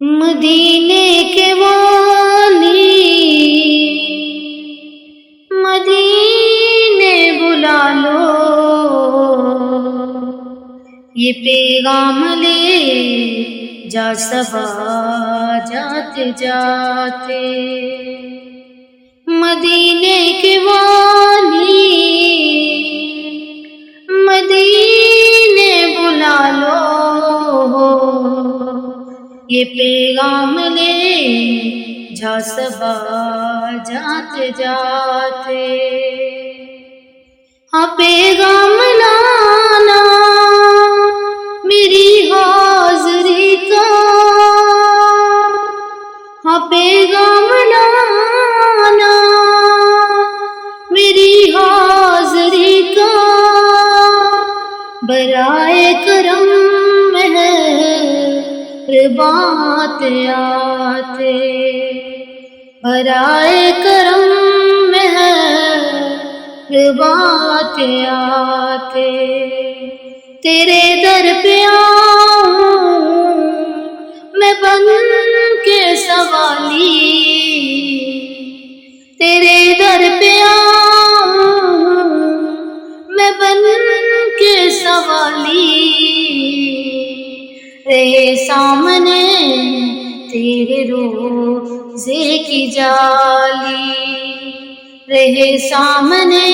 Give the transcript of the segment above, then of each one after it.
مدینے کے والی مدینے بلا لو، یہ پیغام لے جا صبا جاتے جاتے۔ مدینے کے والی مدینے بلا لو، یہ پیغام لے جا صبا جاتے جاتے۔ ہاں پیغام لانا میری حاضری کا، ہاں پیغام لانا میری حاضری کا، برائے کرم مہربان آتے، برائے کرم مہربان آتے۔ تیرے در پہ آؤں میں بن کے سوالی، تیرے در پہ آؤں میں بن کے سوالی، رہے سامنے تیرے روضے کی جالی، رہے سامنے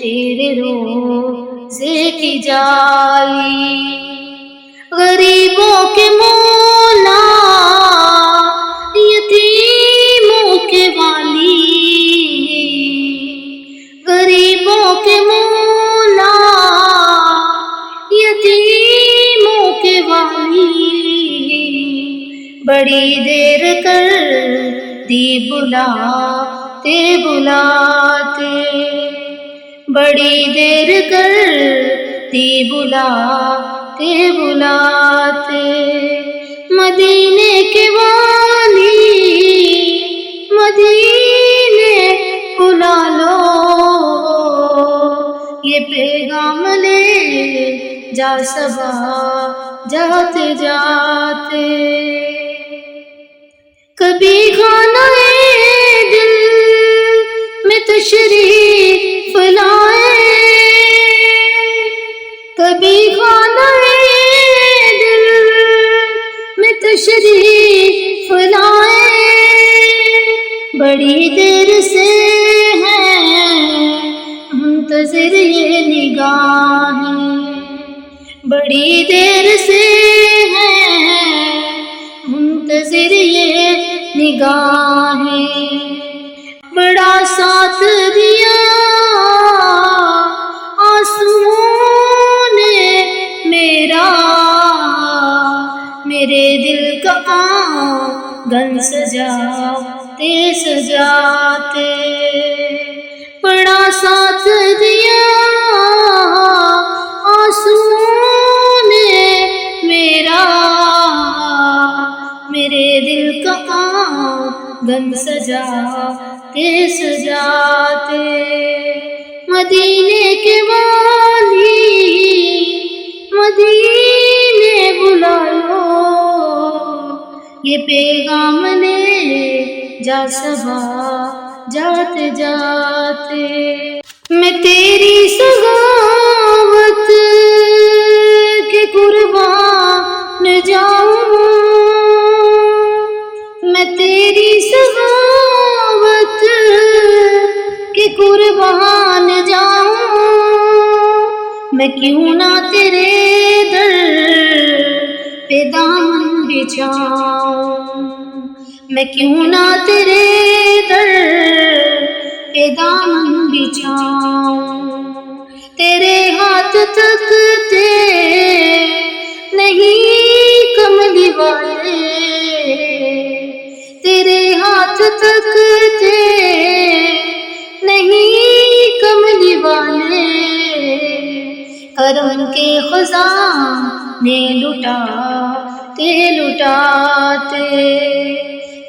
تیرے روضے کی جالی۔ غریبوں کے مولا یتیموں کے والی، غریبوں کے مولا یتیموں کے والی، بڑی دیر کر دی بلاتے بلاتے، بڑی دیر کر دی بلاتے بلاتے۔ مدینے کے والی مدینے بلا لو، یہ پیغام لے جا صبا جاتے جاتے۔ کبھی خانہ دل میں تشریف لائے، کبھی خانہ دل میں تشریف لائے، بڑی دیر سے ہے منتظر یہ نگاہیں، بڑی دیر سے ہے منتظر یہ نگاہیں۔ بڑا ساتھ دیا آنسوؤں نے میرا، میرے دل کا آنگن سجاتے سجاتے، بڑا ساتھ دیا آنسوؤں نے میرا، میرے دل کا آنگن سجاتے سجاتے۔ مدینے کے والی مدینے بلا لو، یہ پیغام لے جا صبا جاتے جاتے۔ میں تیری سخاوت کے قربان جاؤں، میں تیری سخاوت کے قربان جاؤں، میں کیوں نہ تیرے در پہ دامن بچھاؤں، میں کیوں نہ تیرے در پہ دامن بچھاؤں۔ تیرے ہاتھ تھکتے نہیں کملی والے، تیرے ہاتھ تھکتے نہیں کملی والے، کرم کے خزانے لٹاتے لٹاتے،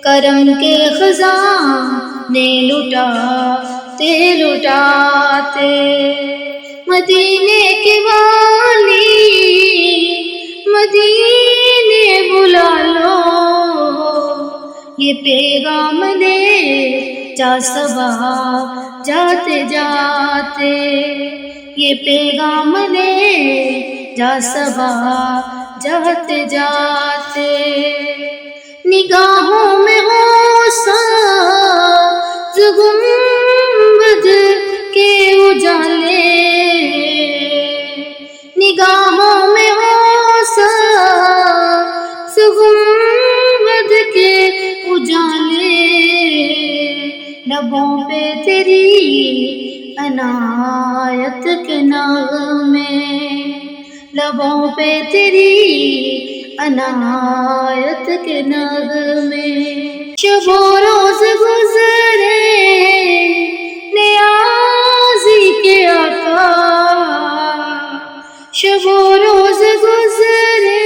کرم کے خزانے لٹاتے لٹاتے۔ مدینے کے والی مدینے بلا لو، یہ پیغام لے جا صبا جاتے جاتے، یہ پیغام لے جا صبا جاتے جاتے، نگاہوں میں ہو ساز گنبد کے اجالے، نگاہوں میں ہو ساز گنبد کے اجالے، لبوں پہ تیری عنایت کے نغمے، لبوں پہ تیری عنایت کے نغمے، شب و روز گزرے نیازی کے آقا، شب و روز گزرے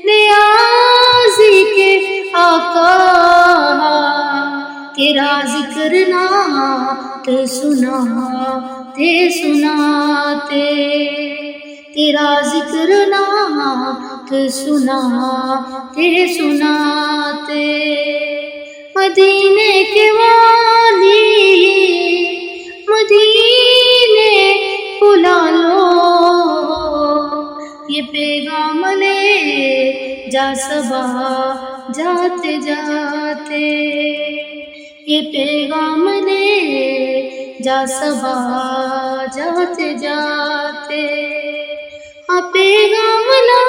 نیازی کے آقا، تیرا ذکر نعت سناتے سناتے، تیرا ذکر نعت سناتے سناتے، مدینے کے والی مدینے بلا لو، یہ پیغام لے جا صبا جاتے جاتے، یہ پیغام لے جا صبا جاتے جاتے، پیغام لا